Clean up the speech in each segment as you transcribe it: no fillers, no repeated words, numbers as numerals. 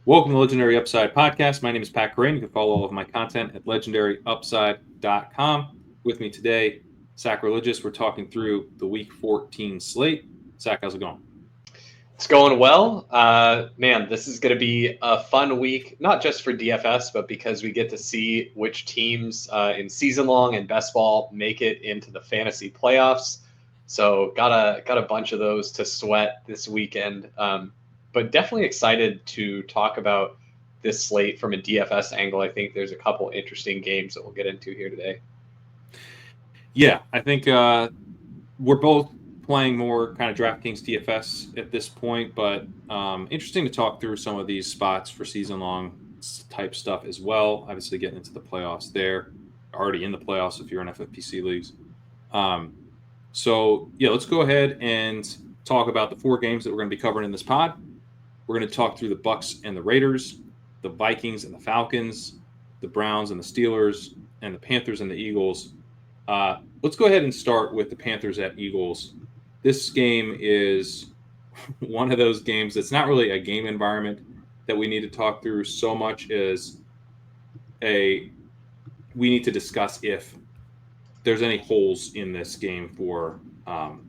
Welcome to the Legendary Upside Podcast. My name is Pat Corain. You can follow all of my content at legendaryupside.com. With me today, Sackreligious. We're talking through the Week 14 slate. Sack, how's it going? It's going well. Man, this is going to be a fun week, not just for DFS, but because we get to see which teams in season long and best ball make it into the fantasy playoffs. So got a bunch of those to sweat this weekend. But definitely excited to talk about this slate from a DFS angle. I think there's a couple interesting games that we'll get into here today. Yeah, I think we're both playing more kind of DraftKings DFS at this point, but interesting to talk through some of these spots for season long type stuff as well. Obviously, getting into the playoffs there, already in the playoffs if you're in FFPC leagues. So let's go ahead and talk about the four games that we're going to be covering in this pod. We're going to talk through the Bucs and the Raiders, the Vikings and the Falcons, the Browns and the Steelers, and the Panthers and the Eagles. Let's go ahead and start with the Panthers at Eagles. This game is one of those games that's not really a game environment that we need to talk through so much as we need to discuss if there's any holes in this game for the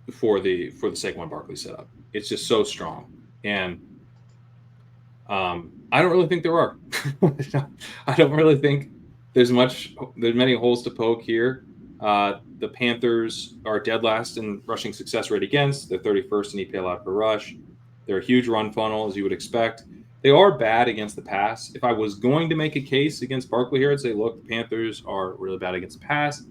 Saquon Barkley setup. It's just so strong, and I don't really think there are. I don't really think there's many holes to poke here. The Panthers are dead last in rushing success rate against. They're 31st in EPA allowed per rush. They're a huge run funnel, as you would expect. They are bad against the pass. If I was going to make a case against Barkley here, I'd say, look, the Panthers are really bad against the pass.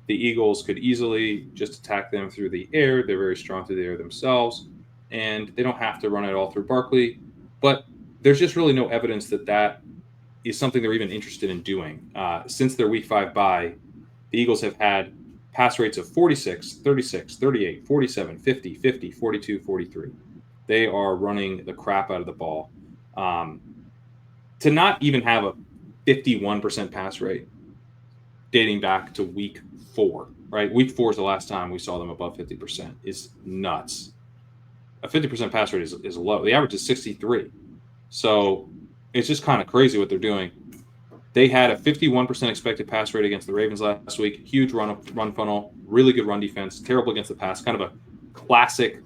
The Eagles could easily just attack them through the air. They're very strong through the air themselves, and they don't have to run it all through Barkley. But there's just really no evidence that is something they're even interested in doing. Since their Week 5 bye, the Eagles have had pass rates of 46, 36, 38, 47, 50, 50, 42, 43. They are running the crap out of the ball. To not even have a 51% pass rate dating back to Week 4, right? Week 4 is the last time we saw them above 50%. Is nuts. A 50% pass rate is low. The average is 63. So it's just kind of crazy what they're doing. They had a 51% expected pass rate against the Ravens last week. Huge run funnel, really good run defense, terrible against the pass. Kind of a classic,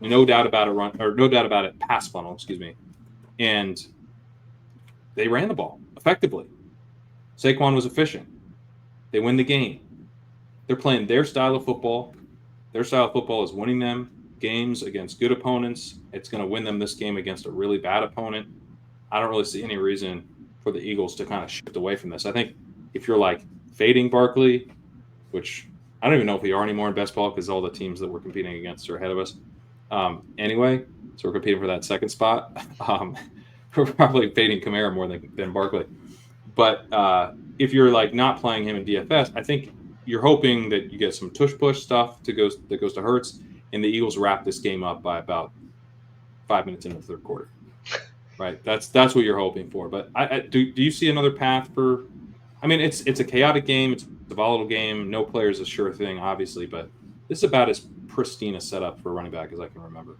no doubt about it, pass funnel, And they ran the ball effectively. Saquon was efficient. They win the game. They're playing their style of football. Their style of football is winning them games against good opponents. It's going to win them this game against a really bad opponent. I don't really see any reason for the Eagles to kind of shift away from this. I think if you're like fading Barkley, which I don't even know if we are anymore in best ball because all the teams that we're competing against are ahead of us. Anyway, so we're competing for that second spot. We're probably fading Kamara more than Barkley. But if you're like not playing him in DFS, I think you're hoping that you get some tush push stuff that goes to Hurts, and the Eagles wrap this game up by about 5 minutes into the third quarter. Right, that's what you're hoping for. But do you see another path for? I mean, it's a chaotic game. It's a volatile game. No player is a sure thing, obviously, but this is about as pristine a setup for a running back as I can remember.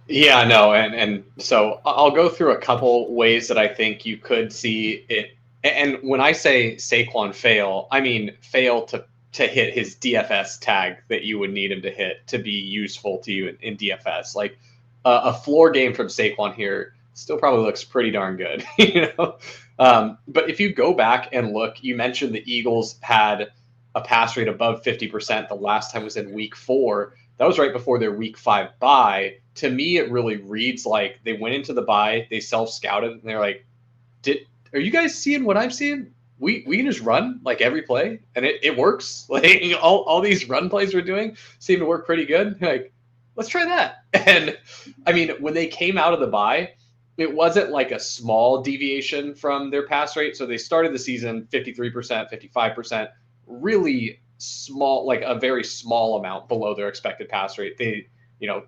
Yeah, no, and so I'll go through a couple ways that I think you could see it. And when I say Saquon fail, I mean fail to hit his DFS tag that you would need him to hit to be useful to you in DFS. Like a floor game from Saquon here still probably looks pretty darn good, But if you go back and look, you mentioned the Eagles had a pass rate above 50%. The last time was in Week 4. That was right before their Week 5 bye. To me, it really reads like they went into the bye, they self-scouted, and they're like, are you guys seeing what I'm seeing? We can just run like every play, and it works. Like all these run plays we're doing seem to work pretty good. Like, let's try that. And I mean, when they came out of the bye, it wasn't like a small deviation from their pass rate. So they started the season 53%, 55%, really small, like a very small amount below their expected pass rate.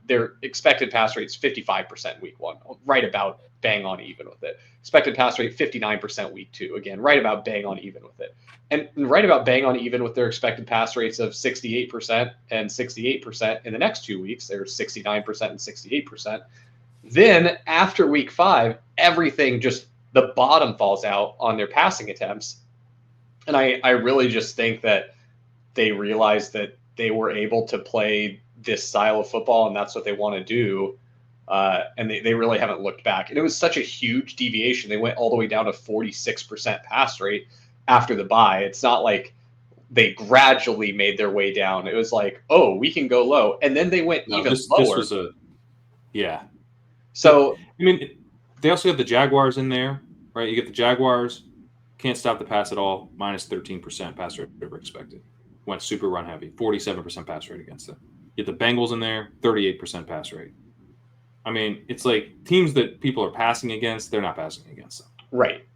Their expected pass rate is 55% week 1, right about bang on even with it. Expected pass rate 59% week 2, again, right about bang on even with it. And right about bang on even with their expected pass rates of 68% and 68% in the next 2 weeks. They're 69% and 68%. Then after week 5, everything just the bottom falls out on their passing attempts. And I really just think that they realized that they were able to play this style of football and that's what they want to do. And they really haven't looked back. And it was such a huge deviation. They went all the way down to 46% pass rate after the bye. It's not like they gradually made their way down. It was like, oh, we can go low. And then they went even lower. This was yeah. So, I mean, they also have the Jaguars in there, right? You get the Jaguars, can't stop the pass at all, minus 13% pass rate over expected. Went super run heavy, 47% pass rate against them. You get the Bengals in there, 38% pass rate. I mean, it's like teams that people are passing against, they're not passing against them. Right.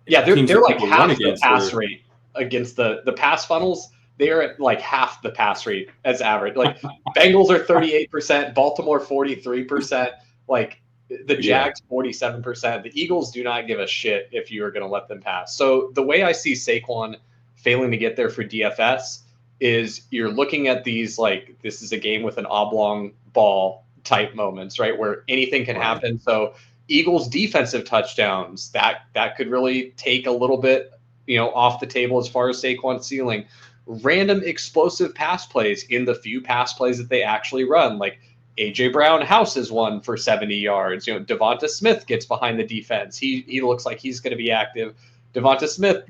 Yeah, they're like half the pass rate against the pass funnels. They're at like half the pass rate as average. Like Bengals are 38%, Baltimore 43%, like the Jags 47%. The Eagles do not give a shit if you are going to let them pass. So the way I see Saquon failing to get there for DFS is you're looking at these like this is a game with an oblong ball type moments, right? Where anything can happen. So Eagles defensive touchdowns, that could really take a little bit, off the table as far as Saquon's ceiling. Random explosive pass plays in the few pass plays that they actually run, like AJ Brown houses one for 70 yards. Devonta Smith gets behind the defense. He looks like he's going to be active. Devonta Smith,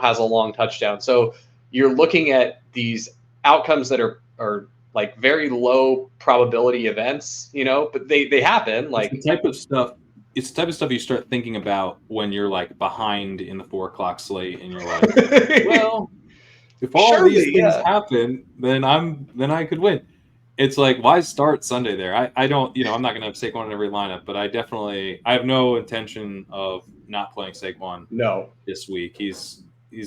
has a long touchdown. So you're looking at these outcomes that are like very low probability events, but they happen. Like it's the type of stuff. It's the type of stuff you start thinking about when you're like behind in the 4 o'clock slate, and you're like, well, if all these things happen, then I could win. It's like, why start Sunday there? I don't, I'm not going to have Saquon in every lineup, but I have no intention of not playing Saquon this week. He's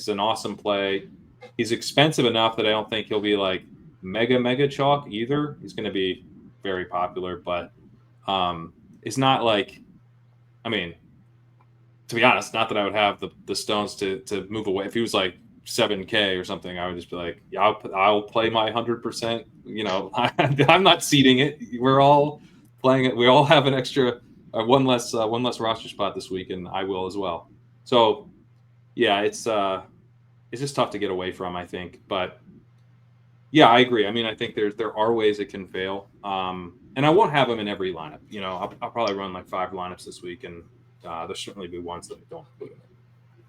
an awesome play. He's expensive enough that I don't think he'll be like mega chalk either. He's going to be very popular, but it's not like, I mean, to be honest, not that I would have the stones to move away. If he was like 7K or something, I would just be like, yeah, I'll play my 100%. I'm not seeding it. We're all playing it. We all have an extra one less roster spot this week, and I will as well. So yeah, it's just tough to get away from, I think. But yeah, I agree. I mean, I think there are ways it can fail. And I won't have them in every lineup. I'll probably run like 5 lineups this week, and there'll certainly be ones that I don't include in it.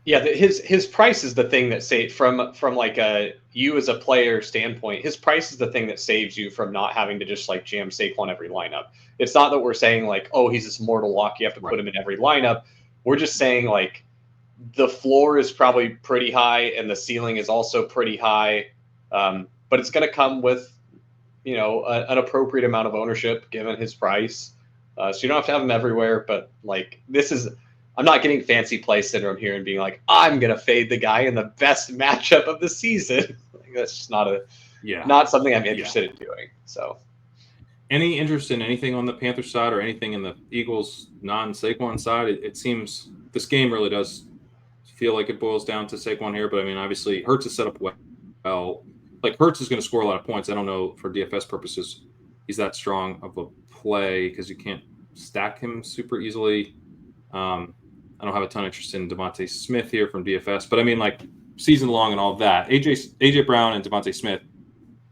Yeah, his price is the thing that from like a you as a player standpoint, his price is the thing that saves you from not having to just like jam Saquon every lineup. It's not that we're saying like, oh, he's this mortal lock, you have to put him in every lineup. We're just saying like the floor is probably pretty high and the ceiling is also pretty high, but it's going to come with an appropriate amount of ownership given his price. So you don't have to have him everywhere, but like I'm not getting fancy play syndrome here and being like, I'm going to fade the guy in the best matchup of the season. Like, that's just not something I'm interested in doing. So any interest in anything on the Panthers side or anything in the Eagles non-Saquon side? It seems this game really does feel like it boils down to Saquon here, but I mean, obviously Hurts is set up well. Like Hurts is going to score a lot of points. I don't know for DFS purposes he's that strong of a play because you can't stack him super easily. I don't have a ton of interest in Devonta Smith here from DFS, but I mean, like season long and all of that. AJ Brown and Devonta Smith,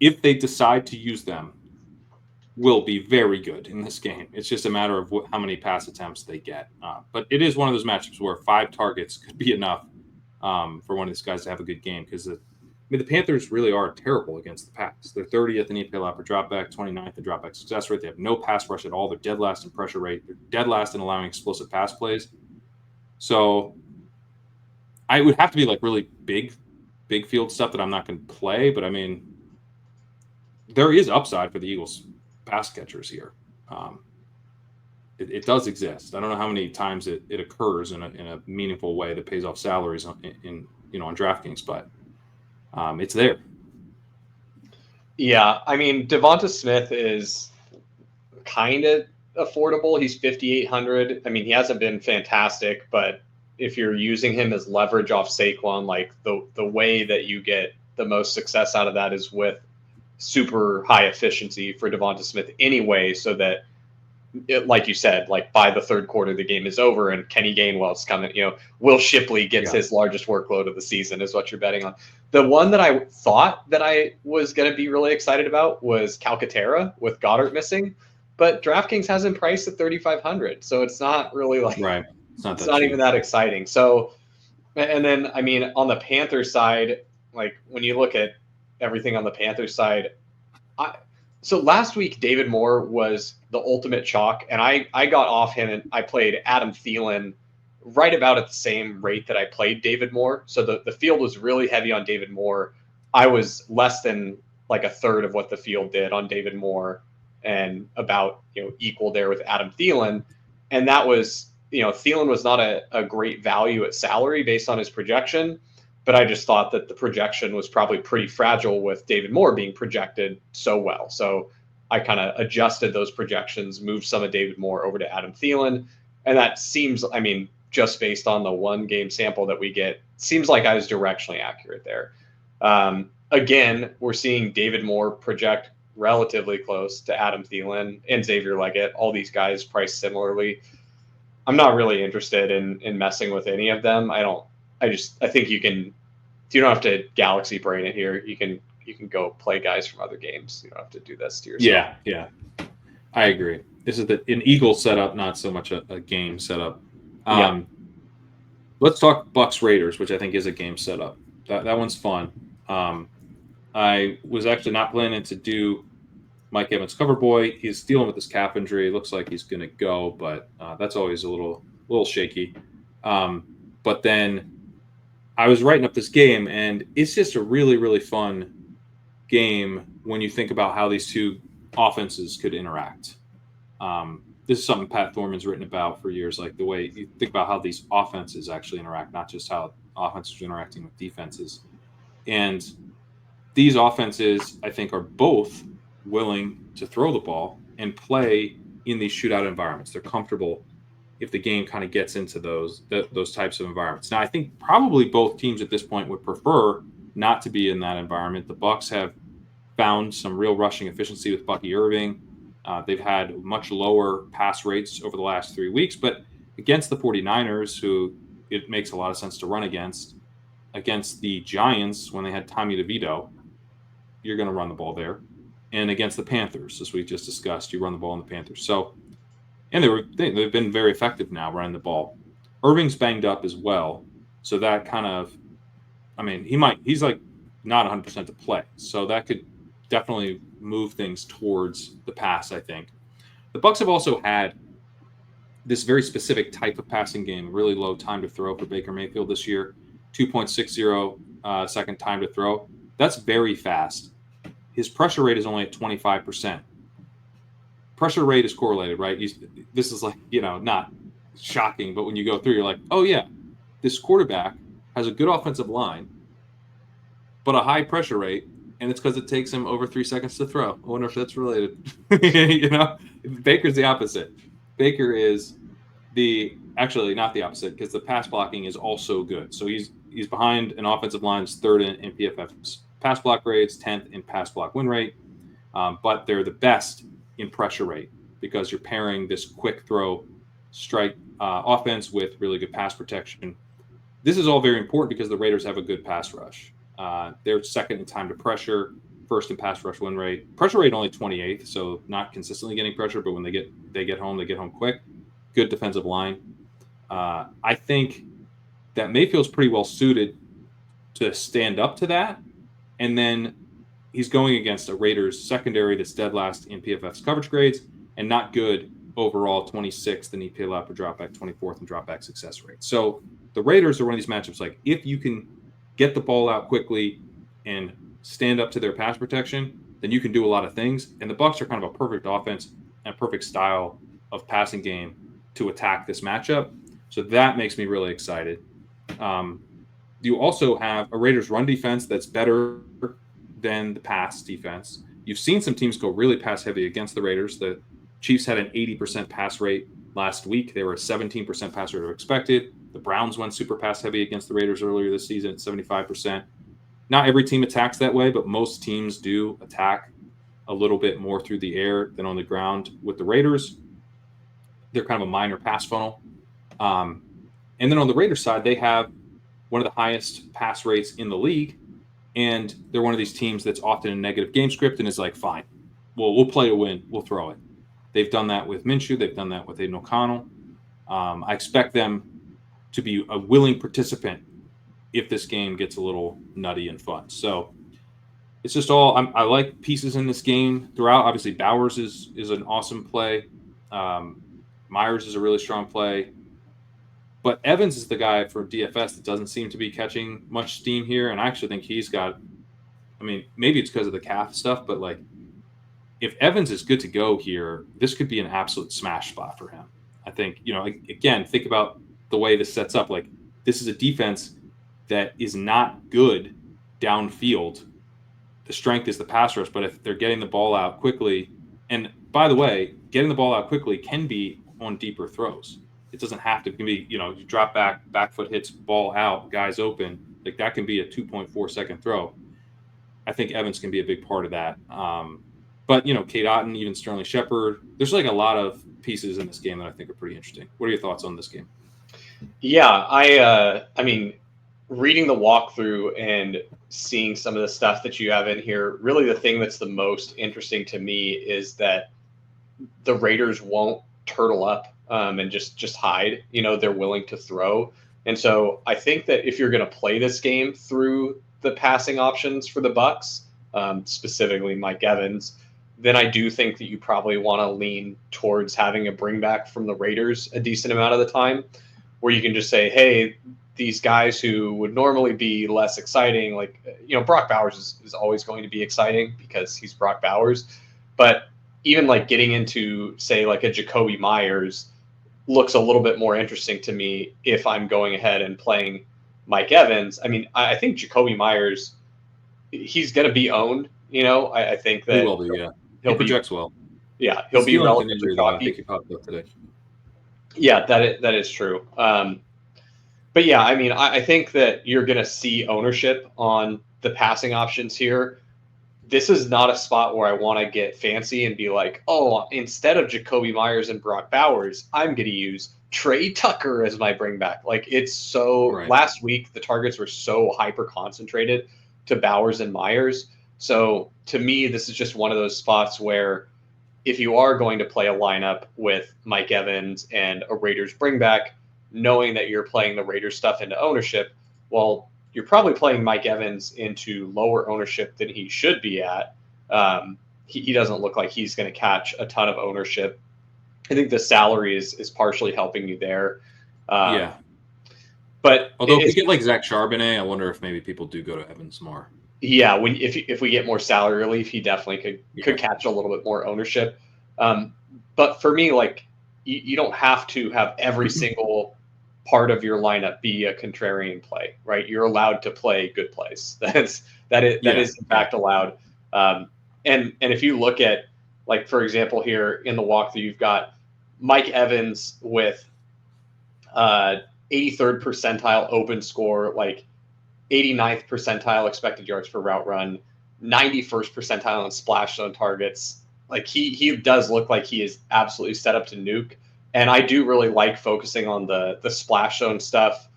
if they decide to use them, will be very good in this game. It's just a matter of how many pass attempts they get. But it is one of those matchups where 5 targets could be enough for one of these guys to have a good game because the Panthers really are terrible against the pass. They're 30th in EPA per dropback, 29th in dropback success rate. They have no pass rush at all. They're dead last in pressure rate. They're dead last in allowing explosive pass plays. So I would have to be like really big field stuff that I'm not going to play. But I mean, there is upside for the Eagles pass catchers here. It does exist. I don't know how many times it occurs in a meaningful way that pays off salaries on DraftKings, but it's there. Yeah, I mean, Devonta Smith is kind of affordable. He's 5,800. I mean, he hasn't been fantastic, but if you're using him as leverage off Saquon, like the way that you get the most success out of that is with super high efficiency for Devonta Smith anyway, so that like you said, like by the third quarter, the game is over and Kenny Gainwell's coming. Will Shipley gets his largest workload of the season is what you're betting on. The one that I thought that I was going to be really excited about was Calcaterra with Goddard missing, but DraftKings has him priced at 3,500, so it's not really like right. It's not even that exciting. So, and then I mean on the Panthers side, like when you look at everything on the Panthers side, so last week, David Moore was the ultimate chalk, and I got off him and I played Adam Thielen right about at the same rate that I played David Moore. So the field was really heavy on David Moore. I was less than like a third of what the field did on David Moore and about equal there with Adam Thielen. And that was, Thielen was not a great value at salary based on his projection. But I just thought that the projection was probably pretty fragile with David Moore being projected so well. So I kind of adjusted those projections, moved some of David Moore over to Adam Thielen. And that seems, I mean, just based on the one game sample that we get, seems like I was directionally accurate there. Again, we're seeing David Moore project relatively close to Adam Thielen and Xavier Leggett, all these guys priced similarly. I'm not really interested in messing with any of them. I think you don't have to galaxy brain it here. You can go play guys from other games. You don't have to do this to yourself. Yeah. I agree. This is an Eagle setup, not so much a game setup. Let's talk Bucs Raiders, which I think is a game setup. That one's fun. I was actually not planning to do Mike Evans cover boy. He's dealing with this calf injury. It looks like he's going to go, but that's always a little shaky. But then I was writing up this game, and it's just a really, really fun game when you think about how these two offenses could interact. This is something Pat Thorman's written about for years, like the way you think about how these offenses actually interact, not just how offenses are interacting with defenses. And these offenses, I think, are both willing to throw the ball and play in these shootout environments. They're comfortable if the game kind of gets into those types of environments. Now, I think probably both teams at this point would prefer not to be in that environment. The Bucs have found some real rushing efficiency with Bucky Irving. They've had much lower pass rates over the last 3 weeks, but against the 49ers, who it makes a lot of sense to run against the Giants when they had Tommy DeVito, you're going to run the ball there. And against the Panthers, as we just discussed, you run the ball on the Panthers. So, and they've been very effective now running the ball. Irving's banged up as well, so that kind of, I mean, he's like not 100% to play, so that could definitely move things towards the pass, I think. The Bucs have also had this very specific type of passing game, really low time to throw for Baker Mayfield this year, 2.60 second time to throw. That's very fast. His pressure rate is only at 25%. Pressure rate is correlated, right? This is like, not shocking, but when you go through, you're like, oh yeah, this quarterback has a good offensive line, but a high pressure rate, and it's because it takes him over 3 seconds to throw. I wonder if that's related. Baker's the opposite. Baker is actually not the opposite, because the pass blocking is also good. So he's behind an offensive line's third in PFF's pass block grades, 10th in pass block win rate, but they're the best in pressure rate because you're pairing this quick throw strike offense with really good pass protection. This is all very important because the Raiders have a good pass rush. They're second in time to pressure, first in pass rush win rate. Pressure rate only 28th, so not consistently getting pressure, but when they get home quick. Good defensive line. I think that Mayfield's pretty well suited to stand up to that, and then he's going against a Raiders secondary that's dead last in PFF's coverage grades and not good overall, 26th in EPA allowed per dropback, 24th in dropback success rate. So the Raiders are one of these matchups, like if you can get the ball out quickly and stand up to their pass protection, then you can do a lot of things. And the Bucs are kind of a perfect offense and a perfect style of passing game to attack this matchup. So that makes me really excited. You also have a Raiders run defense that's better than the pass defense. You've seen some teams go really pass heavy against the Raiders. The Chiefs had an 80% pass rate last week. They were a 17% pass rate expected. The Browns went super pass heavy against the Raiders earlier this season at 75%. Not every team attacks that way, but most teams do attack a little bit more through the air than on the ground with the Raiders. They're kind of a minor pass funnel. And then on the Raiders side, they have one of the highest pass rates in the league, and they're one of these teams that's often in negative game script and is like, fine, we'll play to win, we'll throw it. They've done that with Minshew, they've done that with Aiden O'Connell. I expect them to be a willing participant if this game gets a little nutty and fun. So it's just all I like pieces in this game throughout. Obviously, Bowers is an awesome play. Myers is a really strong play. But Evans is the guy for DFS that doesn't seem to be catching much steam here. And I actually think he's got, I mean, maybe it's because of the calf stuff, but like if Evans is good to go here, this could be an absolute smash spot for him. I think, again, think about the way this sets up. Like this is a defense that is not good downfield. The strength is the pass rush, but if they're getting the ball out quickly, and by the way, getting the ball out quickly can be on deeper throws. It doesn't have to. It can be, you drop back foot hits, ball out, guys open. Like that can be a 2.4 second throw. I think Evans can be a big part of that. But Kate Otten, even Sterling Shepard, there's like a lot of pieces in this game that I think are pretty interesting. What are your thoughts on this game? Yeah, I mean, reading the walkthrough and seeing some of the stuff that you have in here, really the thing that's the most interesting to me is that the Raiders won't turtle up and just hide. They're willing to throw. And so I think that if you're going to play this game through the passing options for the Bucs, specifically Mike Evans, then I do think that you probably want to lean towards having a bring back from the Raiders a decent amount of the time, where you can just say, hey, these guys who would normally be less exciting, like, Brock Bowers is always going to be exciting because he's Brock Bowers. But even like getting into, say, like a Jacoby Myers looks a little bit more interesting to me if I'm going ahead and playing Mike Evans. I mean, I think Jacoby Myers, he's going to be owned. I think that He will be, yeah. He projects well. Yeah, he'll be relatively injury, though. I think he popped up today. Yeah, that is true. But yeah, I mean, I think that you're going to see ownership on the passing options here. This is not a spot where I want to get fancy and be like, oh, instead of Jacoby Myers and Brock Bowers, I'm going to use Trey Tucker as my bring back. Like it's so Right. Last week, the targets were so hyper concentrated to Bowers and Myers. So to me, this is just one of those spots where if you are going to play a lineup with Mike Evans and a Raiders bring back, knowing that you're playing the Raiders stuff into ownership, well, you're probably playing Mike Evans into lower ownership than he should be at. He doesn't look like he's going to catch a ton of ownership. I think the salary is partially helping you there. Yeah. But although if we get like Zach Charbonnet, I wonder if maybe people do go to Evans more. Yeah, if we get more salary relief, he definitely could catch a little bit more ownership. But for me, like you don't have to have every single part of your lineup be a contrarian play, right? You're allowed to play good plays. That is in fact allowed. And if you look at, like, for example, here in the walkthrough, you've got Mike Evans with 83rd percentile open score, like 89th percentile expected yards per route run, 91st percentile on splash zone targets. Like he does look like he is absolutely set up to nuke. And I do really like focusing on the splash zone stuff.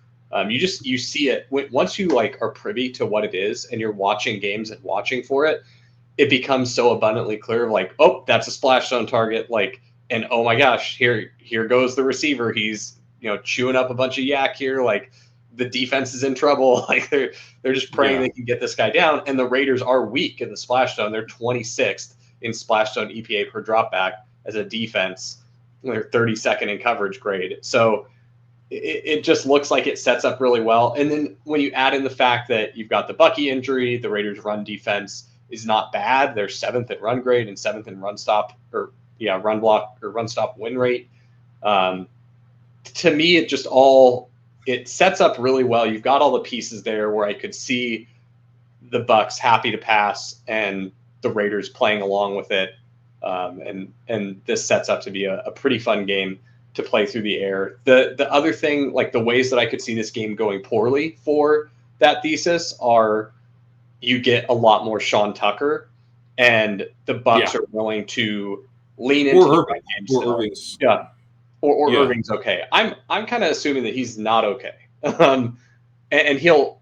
You see it once you like are privy to what it is and you're watching games and watching for it, it becomes so abundantly clear. Like, oh, that's a splash zone target. Like, and oh my gosh, here goes the receiver. He's chewing up a bunch of yak here. Like the defense is in trouble. Like they're just praying they can get this guy down. And the Raiders are weak in the splash zone. They're 26th in splash zone EPA per dropback as a defense. They're 32nd in coverage grade. So it just looks like it sets up really well. And then when you add in the fact that you've got the Bucky injury, the Raiders run defense is not bad. They're 7th in run grade and 7th in run stop run block or run stop win rate. To me, it sets up really well. You've got all the pieces there where I could see the Bucs happy to pass and the Raiders playing along with it. And this sets up to be a pretty fun game to play through the air. The other thing, like the ways that I could see this game going poorly for that thesis are you get a lot more Sean Tucker and the Bucs are willing to lean into Irving. Yeah. or Yeah. Irving's okay. I'm kind of assuming that he's not okay. And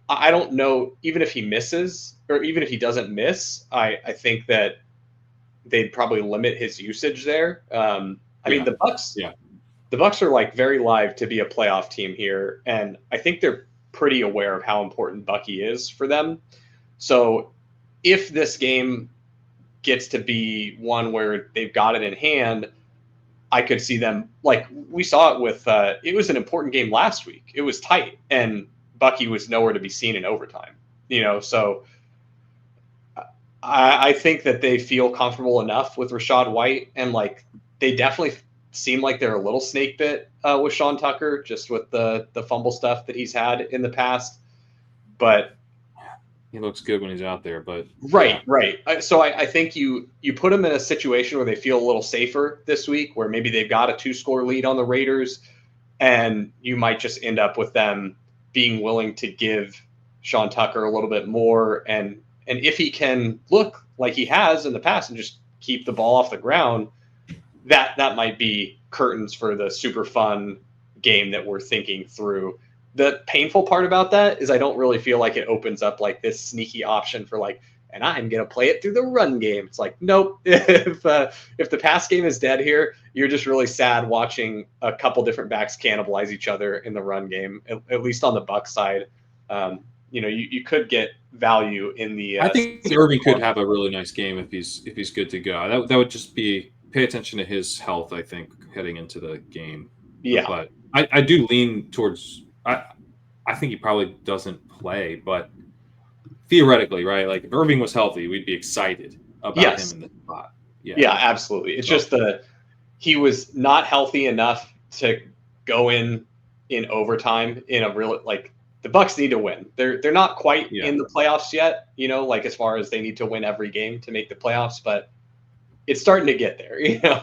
I don't know, even if he misses or even if he doesn't miss, I think that they'd probably limit his usage there. I mean, Yeah. the Bucs, Yeah. the Bucs are like very live to be a playoff team here, and I think they're pretty aware of how important Bucky is for them. So if this game gets to be one where they've got it in hand, I could see them, like we saw it with. It was an important game last week. It was tight, and Bucky was nowhere to be seen in overtime. So I think that they feel comfortable enough with Rachaad White, and like they definitely seem like they're a little snake bit with Sean Tucker, just with the fumble stuff that he's had in the past. But He looks good when he's out there, but right, right. So I think you put them in a situation where they feel a little safer this week, where maybe they've got a 2-score lead on the Raiders, and you might just end up with them being willing to give Sean Tucker a little bit more, and if he can look like he has in the past and just keep the ball off the ground, that might be curtains for the super fun game that we're thinking through. The painful part about that is I don't really feel like it opens up like this sneaky option for like, and I'm gonna play it through the run game. It's like, nope. If the pass game is dead here, you're just really sad watching a couple different backs cannibalize each other in the run game. At least on the Bucs side, you could get value in the. I think Irving could have a really nice game if he's good to go. That would just be pay attention to his health. I think heading into the game. Yeah, but I do lean towards. I think he probably doesn't play, but theoretically, right? Like if Irving was healthy, we'd be excited about him in the spot. Yeah, absolutely. It's just he was not healthy enough to go in overtime in a real, like the Bucs need to win. They're not quite in the playoffs yet, like as far as they need to win every game to make the playoffs, but it's starting to get there,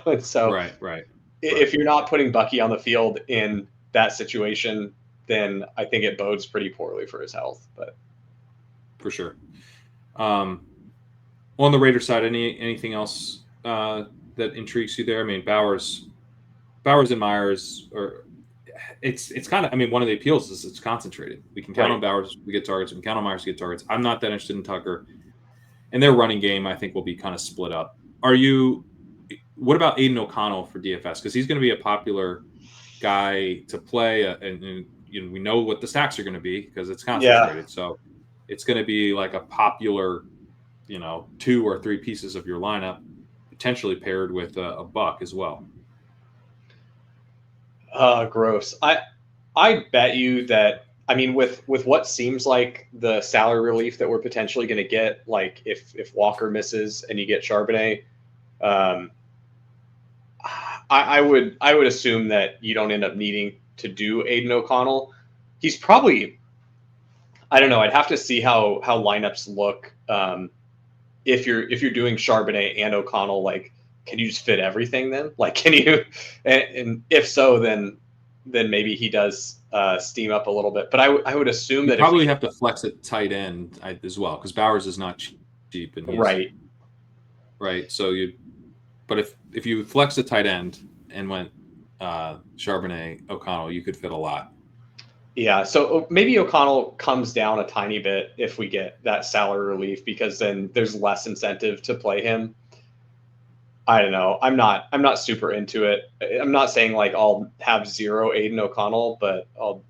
And so right. If you're not putting Bucky on the field in that situation, then I think it bodes pretty poorly for his health. But for sure. On the Raider side, anything else that intrigues you there? I mean, Bowers and Myers, or it's kind of. I mean, one of the appeals is it's concentrated. We can count on Bowers to get targets. We can count on Myers to get targets. I'm not that interested in Tucker, and their running game I think will be kind of split up. What about Aiden O'Connell for DFS? Because he's going to be a popular guy to play, and we know what the stacks are going to be because it's concentrated. Yeah. So it's going to be like a popular, 2 or 3 pieces of your lineup, potentially paired with a buck as well. Gross. I bet you that. I mean, with what seems like the salary relief that we're potentially going to get, like if Walker misses and you get Charbonnet, I would assume that you don't end up needing to do Aiden O'Connell. He's probably, I don't know. I'd have to see how lineups look. If you're doing Charbonnet and O'Connell, like, can you just fit everything then? Like, can you? And if so, then maybe he does steam up a little bit. But I would assume that probably have to flex at tight end as well because Bowers is not cheap and right. So but if you flex a tight end and went Charbonnet, O'Connell, you could fit a lot. Yeah, so maybe O'Connell comes down a tiny bit if we get that salary relief because then there's less incentive to play him. I don't know. I'm not super into it. I'm not saying like I'll have 0 Aiden O'Connell, but I'll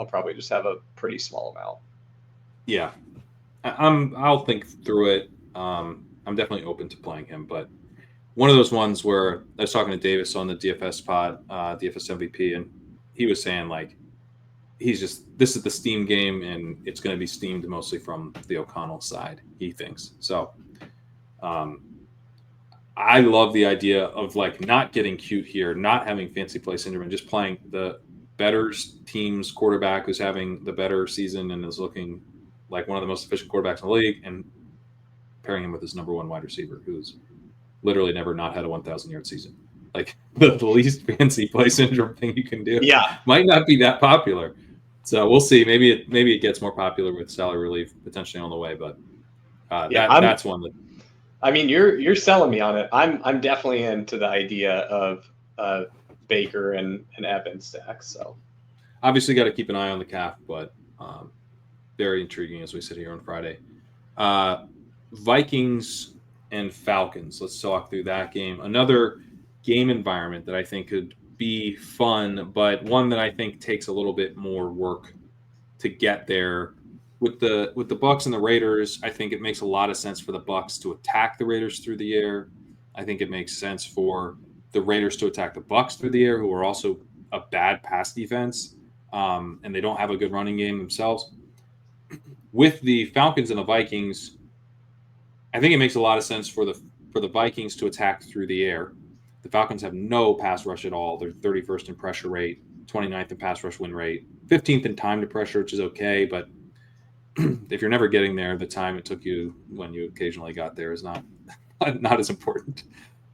probably just have a pretty small amount. Yeah, I'll think through it. I'm definitely open to playing him, but one of those ones where I was talking to Davis on the DFS pod, DFS MVP, and he was saying like this is the steam game, and it's going to be steamed mostly from the O'Connell side, he thinks. So I love the idea of like not getting cute here, not having fancy play syndrome, and just playing the better team's quarterback who's having the better season and is looking like one of the most efficient quarterbacks in the league, and pairing him with his number 1 wide receiver who's literally never not had a 1,000-yard season. Like the least fancy play syndrome thing you can do. Yeah, might not be that popular. So we'll see. Maybe it gets more popular with salary relief potentially on the way, but that's one that. I mean, you're selling me on it. I'm definitely into the idea of Baker and Evans stacks. So obviously got to keep an eye on the calf, but very intriguing as we sit here on Friday. Vikings and Falcons. Let's talk through that game. Another game environment that I think could be fun, but one that I think takes a little bit more work to get there. With the Bucs and the Raiders, I think it makes a lot of sense for the Bucs to attack the Raiders through the air. I think it makes sense for the Raiders to attack the Bucs through the air, who are also a bad pass defense, and they don't have a good running game themselves. With the Falcons and the Vikings, I think it makes a lot of sense for the Vikings to attack through the air. The Falcons have no pass rush at all. They're 31st in pressure rate, 29th in pass rush win rate, 15th in time to pressure, which is okay, but if you're never getting there, the time it took you when you occasionally got there is not as important.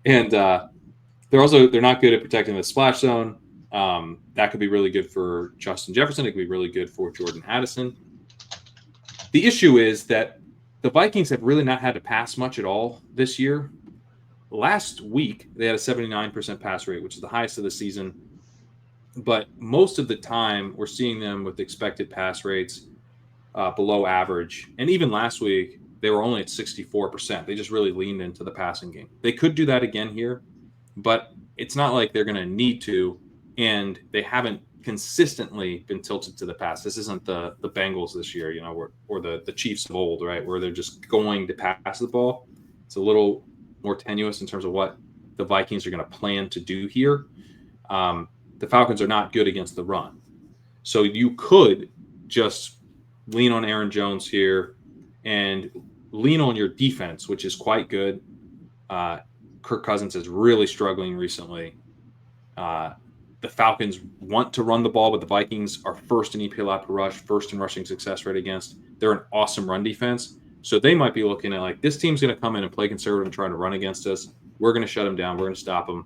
And they're not good at protecting the splash zone. That could be really good for Justin Jefferson. It could be really good for Jordan Addison. The issue is that the Vikings have really not had to pass much at all this year. Last week, they had a 79% pass rate, which is the highest of the season. But most of the time, we're seeing them with expected pass rates below average. And even last week, they were only at 64%. They just really leaned into the passing game. They could do that again here, but it's not like they're going to need to. And they haven't consistently been tilted to the pass. This isn't the Bengals this year, or the Chiefs of old, right, where they're just going to pass the ball. It's a little more tenuous in terms of what the Vikings are going to plan to do here. The Falcons are not good against the run. So you could just lean on Aaron Jones here and lean on your defense, which is quite good. Kirk Cousins is really struggling recently. The Falcons want to run the ball, but the Vikings are first in EPA per rush, first in rushing success rate against. They're an awesome run defense. So they might be looking at like, this team's going to come in and play conservative and try to run against us. We're going to shut them down. We're going to stop them.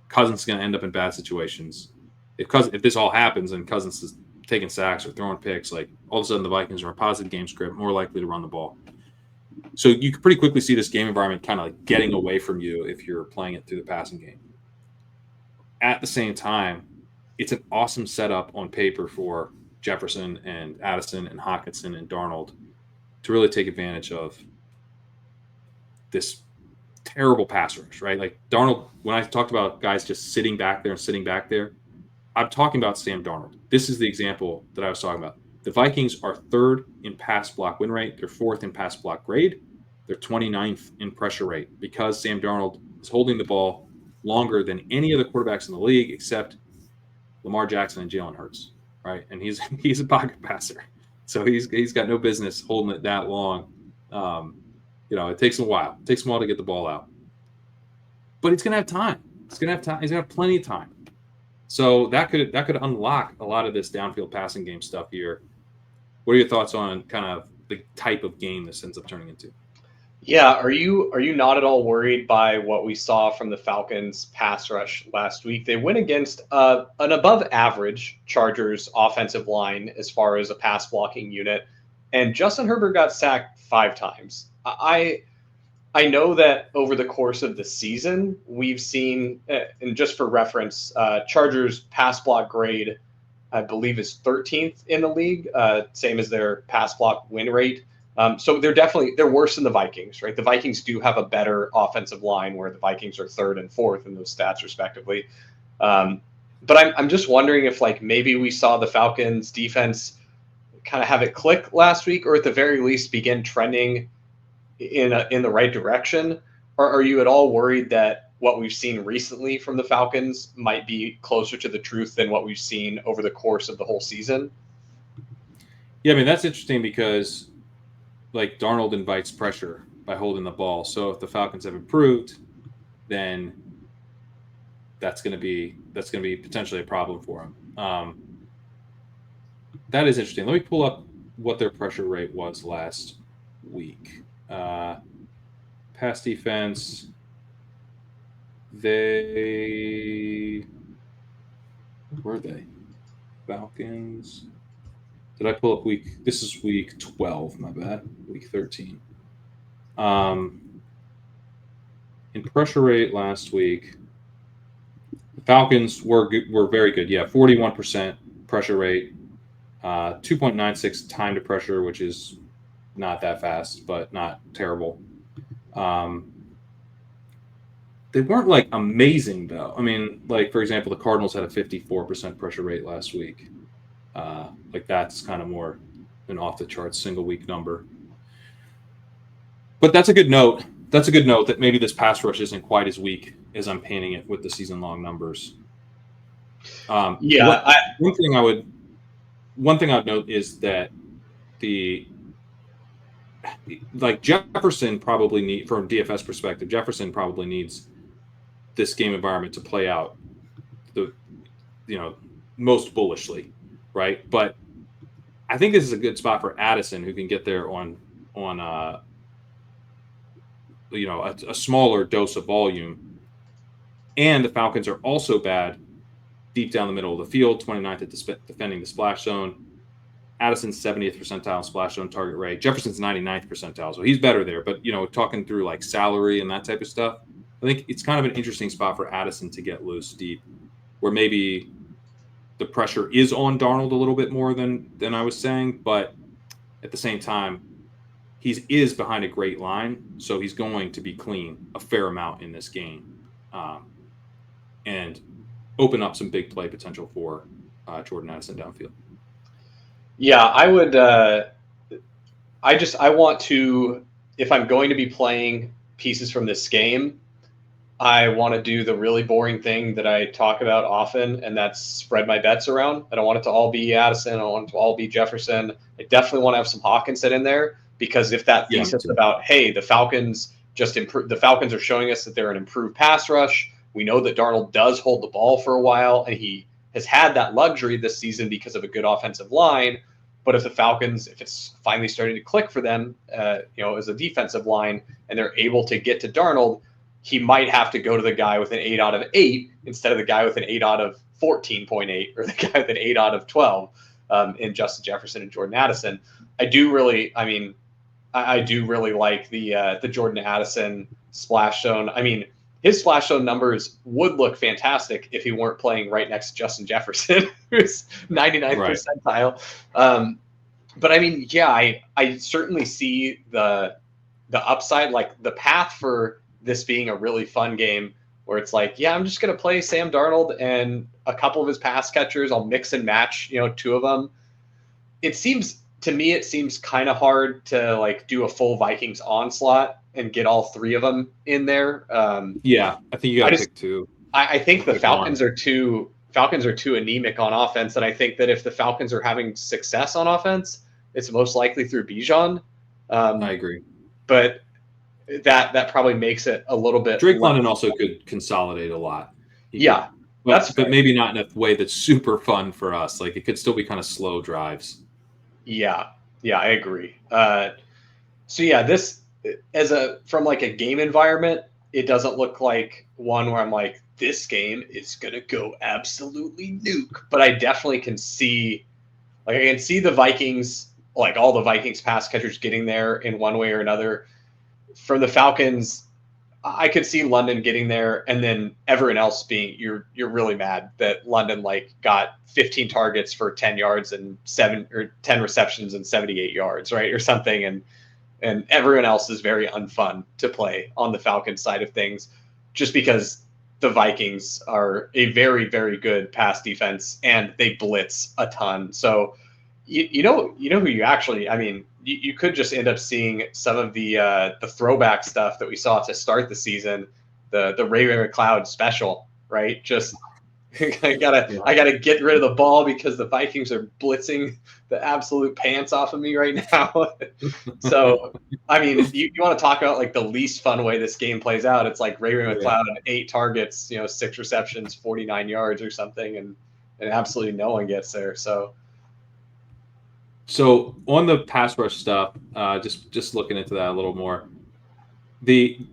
Cousins is going to end up in bad situations. If this all happens and Cousins is taking sacks or throwing picks, like all of a sudden the Vikings are a positive game script, more likely to run the ball. So you can pretty quickly see this game environment kind of like getting away from you if you're playing it through the passing game. At the same time, it's an awesome setup on paper for Jefferson and Addison and Hockenson and Darnold to really take advantage of this terrible pass rush, right? Like Darnold, when I talked about guys just sitting back there, I'm talking about Sam Darnold. This is the example that I was talking about. The Vikings are third in pass block win rate. They're fourth in pass block grade. They're 29th in pressure rate because Sam Darnold is holding the ball longer than any other quarterbacks in the league except Lamar Jackson and Jalen Hurts, right? And he's a pocket passer. So he's got no business holding it that long. It takes him a while. It takes him a while to get the ball out. But he's going to have time. He's going to have plenty of time. So that could unlock a lot of this downfield passing game stuff here. What are your thoughts on kind of the type of game this ends up turning into? Yeah, are you not at all worried by what we saw from the Falcons pass rush last week? They went against an above average Chargers offensive line as far as a pass blocking unit, and Justin Herbert got sacked 5 times. I know that over the course of the season, we've seen, and just for reference, Chargers pass block grade, I believe, is 13th in the league, same as their pass block win rate. So they're worse than the Vikings, right? The Vikings do have a better offensive line where the Vikings are 3rd and 4th in those stats respectively. But I'm just wondering if like maybe we saw the Falcons defense kind of have it click last week, or at the very least begin trending in the right direction. Or are you at all worried that what we've seen recently from the Falcons might be closer to the truth than what we've seen over the course of the whole season? Yeah, I mean, that's interesting because like Darnold invites pressure by holding the ball. So if the Falcons have improved, then that's going to be potentially a problem for him. That is interesting. Let me pull up what their pressure rate was last week. Pass defense. Where were they? Falcons. Did I pull up week? This is week 12, my bad. Week 13. In pressure rate last week, the Falcons were very good. Yeah, 41% pressure rate, 2.96 time to pressure, which is not that fast, but not terrible. They weren't like amazing though. I mean, like for example, the Cardinals had a 54% pressure rate last week. Like that's kind of more an off the charts single week number. But that's a good note. That's a good note that maybe this pass rush isn't quite as weak as I'm painting it with the season long numbers. Yeah, One thing I'd note is that the Jefferson probably from DFS perspective, Jefferson probably needs this game environment to play out the most bullishly, right? But I think this is a good spot for Addison, who can get there on a smaller dose of volume. And the Falcons are also bad deep down the middle of the field, 29th at defending the splash zone. Addison's 70th percentile splash zone target rate. Jefferson's 99th percentile, so he's better there. But talking through like salary and that type of stuff, I think it's kind of an interesting spot for Addison to get loose deep, where maybe the pressure is on Darnold a little bit more than I was saying, but at the same time, he is behind a great line, so he's going to be clean a fair amount in this game, and open up some big play potential for Jordan Addison downfield. Yeah, I would. I want to, if I'm going to be playing pieces from this game, I want to do the really boring thing that I talk about often, and that's spread my bets around. I don't want it to all be Addison. I don't want it to all be Jefferson. I definitely want to have some Hawkinson in there, because if that thesis about, hey, the Falcons just improved, the Falcons are showing us that they're an improved pass rush. We know that Darnold does hold the ball for a while, and he has had that luxury this season because of a good offensive line. But if the Falcons, if it's finally starting to click for them, as a defensive line, and they're able to get to Darnold, he might have to go to the guy with an 8 out of 8 instead of the guy with an 8 out of 14.8 or the guy with an 8 out of 12 in Justin Jefferson and Jordan Addison. I do really like the Jordan Addison splash zone. I mean, his splash zone numbers would look fantastic if he weren't playing right next to Justin Jefferson, who's 99th percentile. But I mean, yeah, I certainly see the upside, like the path for this being a really fun game where it's like, yeah, I'm just going to play Sam Darnold and a couple of his pass catchers. I'll mix and match, two of them. To me, it seems kind of hard to like do a full Vikings onslaught and get all three of them in there. Yeah, I think you got to pick two. I think the Falcons are too anemic on offense, and I think that if the Falcons are having success on offense, it's most likely through Bijan. I agree, but that probably makes it a little bit. Drake London also could consolidate a lot. But maybe not in a way that's super fun for us. Like it could still be kind of slow drives. Yeah, I agree. So yeah, this from like a game environment, it doesn't look like one where I'm like, this game is gonna go absolutely nuke. But I definitely can see, like, I can see the Vikings, like all the Vikings pass catchers getting there in one way or another. From the Falcons, I could see London getting there, and then everyone else being you're really mad that London like got 15 targets for 10 yards and 10 receptions and 78 yards, right, or something, and everyone else is very unfun to play on the Falcons side of things, just because the Vikings are a very, very good pass defense and they blitz a ton. So you know who you actually, I mean, you could just end up seeing some of the throwback stuff that we saw to start the season, the Ray McCloud special, right? Just I gotta get rid of the ball because the Vikings are blitzing the absolute pants off of me right now. So I mean, you want to talk about like the least fun way this game plays out? It's like Ray McCloud, 8 targets, 6 receptions, 49 yards or something, and absolutely no one gets there. So on the pass rush stuff, just looking into that a little more, the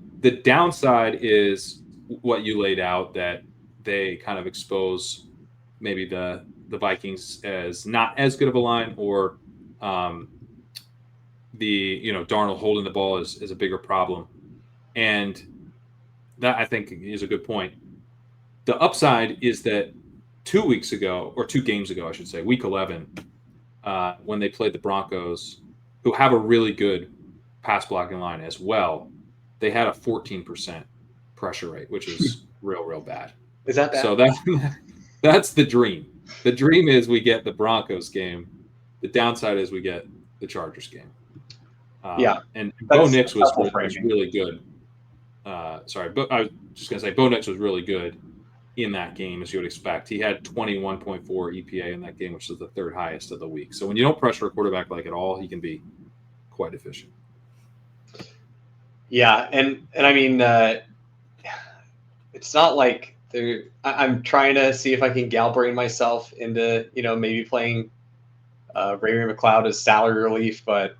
downside is what you laid out, that they kind of expose maybe the Vikings as not as good of a line, or Darnold holding the ball is a bigger problem, and that I think is a good point. The upside is that 2 games ago, I should say, week 11, when they played the Broncos, who have a really good pass blocking line as well, they had a 14% pressure rate, which is real bad. Is that bad? So that's the dream. The dream is we get the Broncos game. The downside is we get the Chargers game. And Bo Nix was really good. But I was just going to say Bo Nix was really good in that game, as you would expect. He had 21.4 EPA in that game, which is the third highest of the week. So when you don't pressure a quarterback like at all, he can be quite efficient. Yeah, and I mean, it's not like I'm trying to see if I can Galbrain myself into maybe playing Ray McLeod as salary relief, but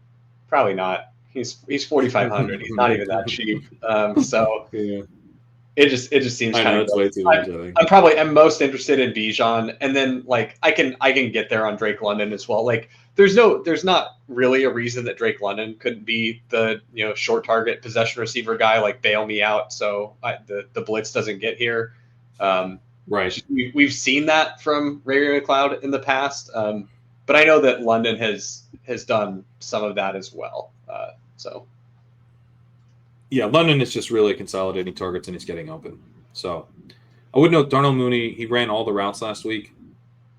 probably not. He's 4,500. He's not even that cheap. So yeah. It just seems kind of. It's way too much. I think I'm most interested in Bijan, and then like I can get there on Drake London as well. Like there's not really a reason that Drake London couldn't be the short target possession receiver guy. Like bail me out so the blitz doesn't get here. Right. We've seen that from Ray McLeod in the past, but I know that London has done some of that as well. So. Yeah, London is just really consolidating targets and he's getting open. So I would note Darnell Mooney, he ran all the routes last week,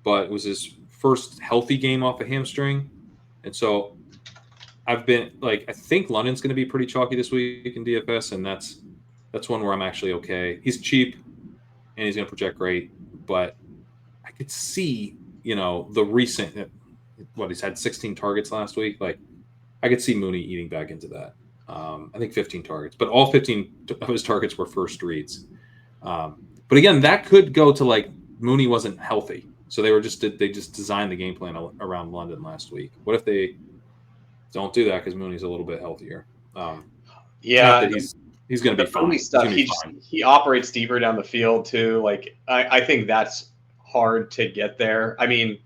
but it was his first healthy game off a hamstring. And so I think London's going to be pretty chalky this week in DFS, and that's one where I'm actually okay. He's cheap and he's going to project great, but I could see, the recent, he's had 16 targets last week. Like I could see Mooney eating back into that. I think 15 targets, but all 15 of his targets were first reads. But again, that could go to like Mooney wasn't healthy, so they just designed the game plan around London last week. What if they don't do that because Mooney's a little bit healthier? He's going to be fine. Stuff, he operates deeper down the field too. Like I think that's hard to get there. I mean,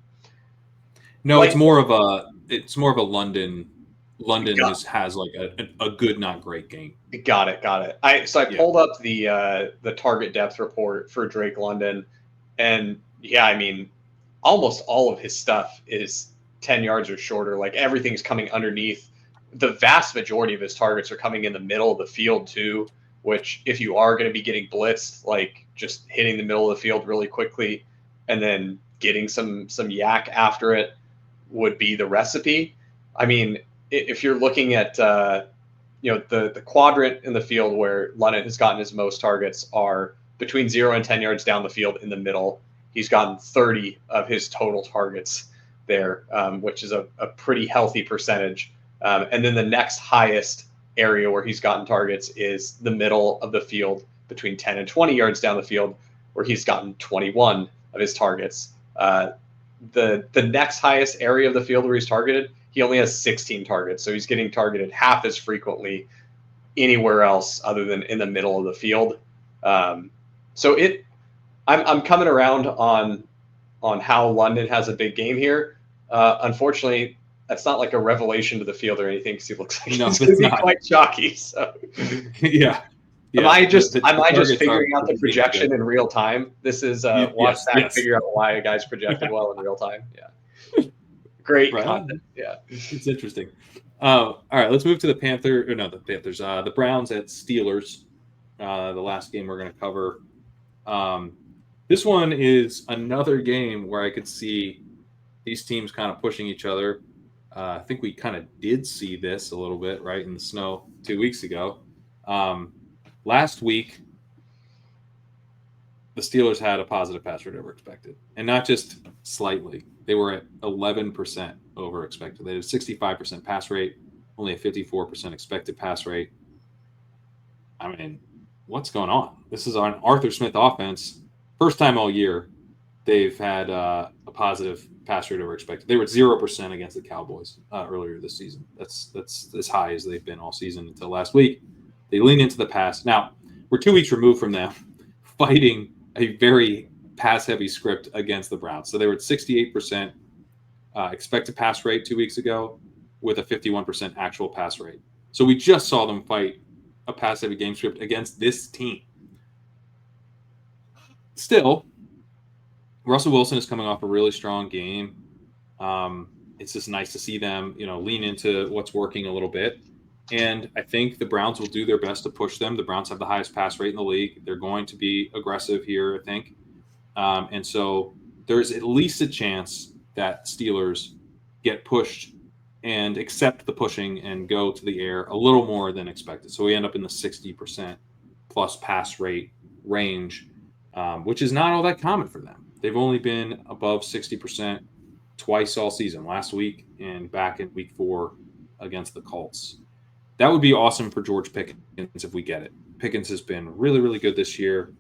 no, it's more of a London. London has like a good, not great game. Got it. I pulled up the target depth report for Drake London, and I mean, almost all of his stuff is 10 yards or shorter. Like everything's coming underneath. The vast majority of his targets are coming in the middle of the field too, which if you are going to be getting blitzed, like just hitting the middle of the field really quickly and then getting some yak after it would be the recipe. I mean, if you're looking at the quadrant in the field where London has gotten his most targets are between 0 and 10 yards down the field in the middle. He's gotten 30 of his total targets there, which is a pretty healthy percentage. And then the next highest area where he's gotten targets is the middle of the field between 10 and 20 yards down the field, where he's gotten 21 of his targets. The next highest area of the field where he's targeted, he only has 16 targets. So he's getting targeted half as frequently anywhere else other than in the middle of the field. I'm coming around on how London has a big game here. Unfortunately, that's not like a revelation to the field or anything because he looks like he's going to be quite chalky. So yeah. Am I just figuring out the projection in real time? This is figure out why a guy's projected well in real time. Yeah. Great content. Yeah. It's interesting. All right, let's move to the the Browns at Steelers. The last game we're going to cover. This one is another game where I could see these teams kind of pushing each other. I think we kind of did see this a little bit, right, in the snow 2 weeks ago. Last week, the Steelers had a positive pass rate over expected, and not just slightly. They were at 11% over expected. They had a 65% pass rate, only a 54% expected pass rate. I mean, what's going on? This is an Arthur Smith offense. First time all year they've had a positive pass rate over expected. They were at 0% against the Cowboys earlier this season. That's as high as they've been all season until last week. They lean into the pass. Now, we're 2 weeks removed from them fighting a very pass-heavy script against the Browns. So they were at 68% expected pass rate 2 weeks ago with a 51% actual pass rate. So we just saw them fight a pass-heavy game script against this team. still, Russell Wilson is coming off a really strong game. It's just nice to see them, lean into what's working a little bit. And I think the Browns will do their best to push them. The Browns have the highest pass rate in the league. They're going to be aggressive here, I think. And so there's at least a chance that Steelers get pushed and accept the pushing and go to the air a little more than expected. So we end up in the 60% plus pass rate range, which is not all that common for them. They've only been above 60% twice all season, last week and back in week 4 against the Colts. That would be awesome for George Pickens if we get it. Pickens has been really, really good this year.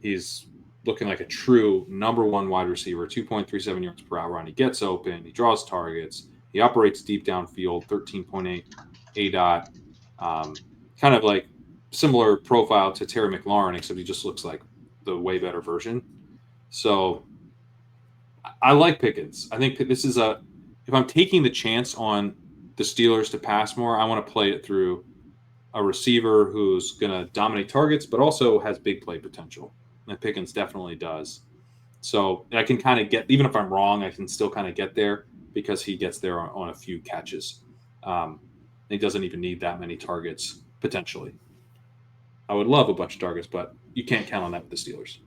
He's looking like a true number 1 wide receiver, 2.37 yards per out run. He gets open. He draws targets. He operates deep downfield, 13.8 ADOT. Kind of like similar profile to Terry McLaurin, except he just looks like the way better version. So I like Pickens. I think this is if I'm taking the chance on the Steelers to pass more, I want to play it through a receiver who's going to dominate targets, but also has big play potential. And Pickens definitely does. So I can kind of get, even if I'm wrong, I can still kind of get there because he gets there on a few catches. He doesn't even need that many targets, potentially. I would love a bunch of targets, but you can't count on that with the Steelers.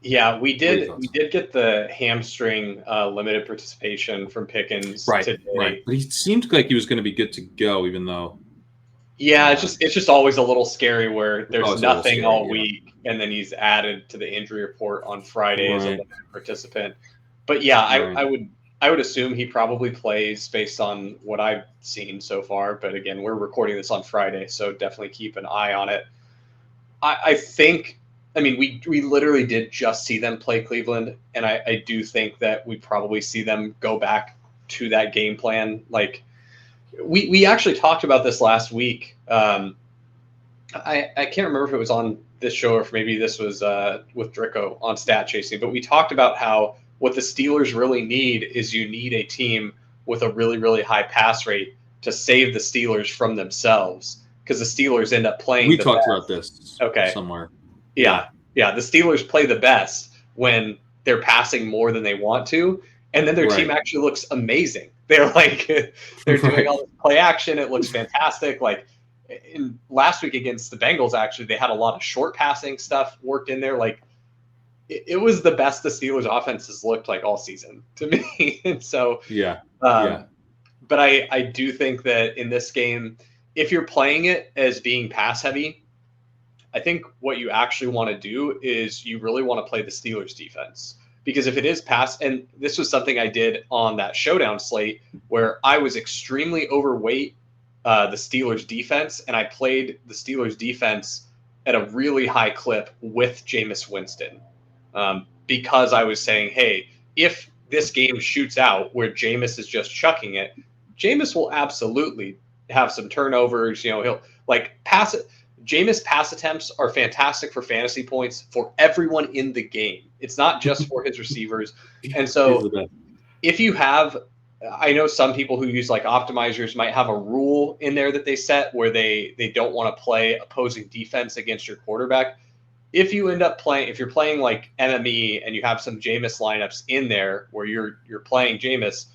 Yeah, we did get the hamstring limited participation from Pickens today. Right. But he seemed like he was going to be good to go, even though. Yeah, it's just always a little scary where there's nothing all week, and then he's added to the injury report on Friday as a limited participant. But yeah, I would assume he probably plays based on what I've seen so far. But again, we're recording this on Friday, so definitely keep an eye on it. I think. I mean, we literally did just see them play Cleveland, and I do think that we probably see them go back to that game plan. Like, we actually talked about this last week. I can't remember if it was on this show or if maybe this was with Dricko on Stat Chasing, but we talked about how what the Steelers really need is you need a team with a really, really high pass rate to save the Steelers from themselves, because the Steelers end up playing. We talked about this somewhere. Yeah. The Steelers play the best when they're passing more than they want to, and then their team actually looks amazing. They're doing all this play action. It looks fantastic. Like in last week against the Bengals, actually, they had a lot of short passing stuff worked in there. Like it was the best the Steelers offenses looked like all season to me. And so, but I do think that in this game, if you're playing it as being pass heavy, I think what you actually want to do is you really want to play the Steelers defense, because if it is pass, and this was something I did on that showdown slate where I was extremely overweight the Steelers defense, and I played the Steelers defense at a really high clip with Jameis Winston, because I was saying, hey, if this game shoots out where Jameis is just chucking it, Jameis will absolutely have some turnovers. He'll pass it. Jameis pass attempts are fantastic for fantasy points for everyone in the game. It's not just for his receivers. And so if you have, I know some people who use optimizers might have a rule in there that they set where they don't want to play opposing defense against your quarterback. If you end up playing, if you're playing like MME and you have some Jameis lineups in there where you're playing Jameis,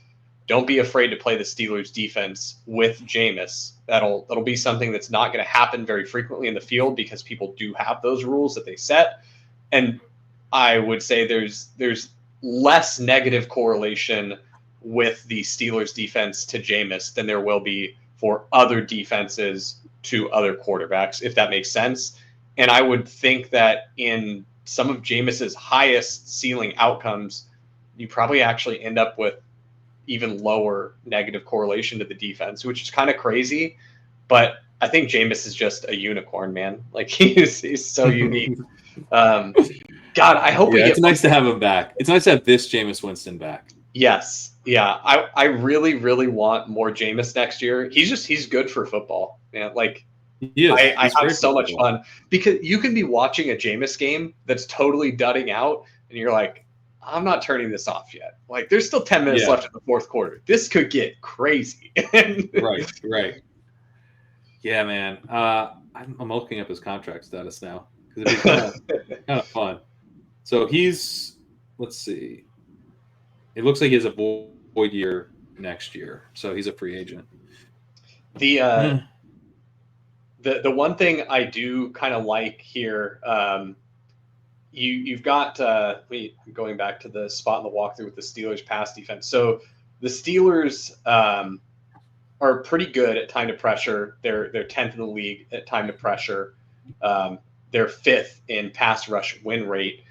don't be afraid to play the Steelers defense with Jameis. That'll be something that's not going to happen very frequently in the field because people do have those rules that they set. And I would say there's less negative correlation with the Steelers defense to Jameis than there will be for other defenses to other quarterbacks, if that makes sense. And I would think that in some of Jameis's highest ceiling outcomes, you probably actually end up with even lower negative correlation to the defense, which is kind of crazy. But I think Jameis is just a unicorn, man. Like he's so unique. God, I hope it's nice to have him back. It's nice to have this Jameis Winston back. Yes. Yeah. I really, really want more Jameis next year. He's good for football. Man. Like I have so much fun because you can be watching a Jameis game that's totally dudding out and you're like, I'm not turning this off yet. Like there's still 10 minutes left in the fourth quarter. This could get crazy. Right. Yeah, man. I'm looking up his contract status now because it'd be kind of fun. So let's see. It looks like he has a void year next year, so he's a free agent. The Eh. the one thing I do kind of like here, you've got going back to the spot in the walkthrough with the Steelers pass defense. So the Steelers are pretty good at time to pressure. They're 10th in the league at time to pressure. They're 5th in pass rush win rate.